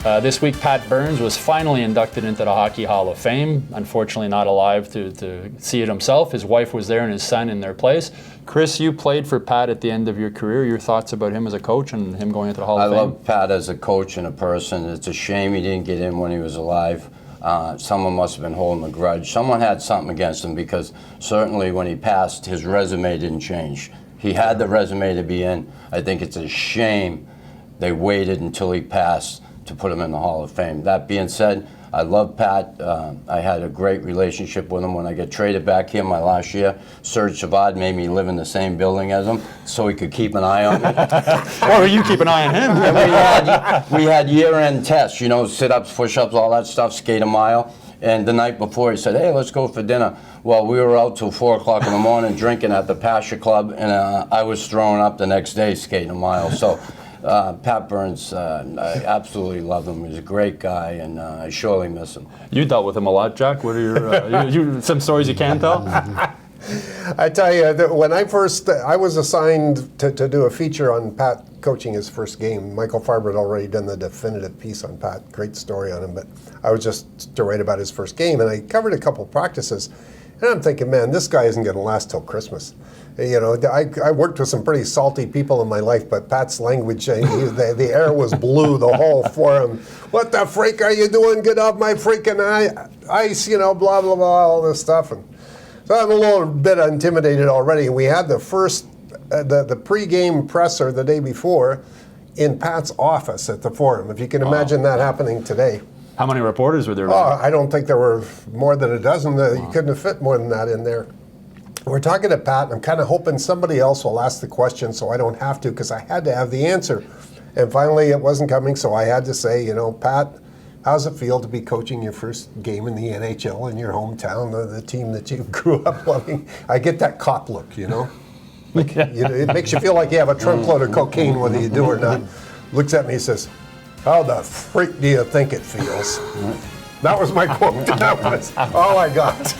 This week, Pat Burns was finally inducted into the Hockey Hall of Fame. Unfortunately, not alive to see it himself. His wife was there and his son in their place. Chris, you played for Pat at the end of your career. Your thoughts about him as a coach and him going into the Hall of Fame? I love Pat as a coach and a person. It's a shame he didn't get in when he was alive. Someone must have been holding a grudge. Someone had something against him, because certainly when he passed, his resume didn't change. He had the resume to be in. I think it's a shame they waited until he passed to put him in the Hall of Fame. That being said, I love Pat. I had a great relationship with him when I got traded back here my last year. Serge Savard made me live in the same building as him so he could keep an eye on me. Or you keep an eye on him. And we had year-end tests, sit-ups, push-ups, all that stuff, skate a mile. And the night before, he said, hey, let's go for dinner. Well, we were out till 4 o'clock in the morning drinking at the Pasha Club, and I was throwing up the next day skating a mile. So Pat Burns, I absolutely love him. He's a great guy, and I surely miss him. You dealt with him a lot, Jack. What are your some stories you can tell? I tell you, that when I was assigned to do a feature on Pat coaching his first game. Michael Farber had already done the definitive piece on Pat. Great story on him, but I was just to write about his first game, and I covered a couple of practices, and I'm thinking, man, this guy isn't going to last till Christmas. I worked with some pretty salty people in my life, but Pat's language, the air was blue the whole forum. What the freak are you doing? Get off my freaking ice, blah, blah, blah, all this stuff. And so I'm a little bit intimidated already. We had the first, the pregame presser the day before in Pat's office at the Forum. If you can imagine that happening today. How many reporters were there? I don't think there were more than a dozen. You couldn't have fit more than that in there. We're talking to Pat, and I'm kind of hoping somebody else will ask the question so I don't have to, because I had to have the answer. And finally, it wasn't coming, so I had to say, Pat, how's it feel to be coaching your first game in the NHL in your hometown, the team that you grew up loving? I get that cop look, it makes you feel like you have a trunk load of cocaine, whether you do or not. Looks at me and says, how the freak do you think it feels? That was my quote. That was all I got.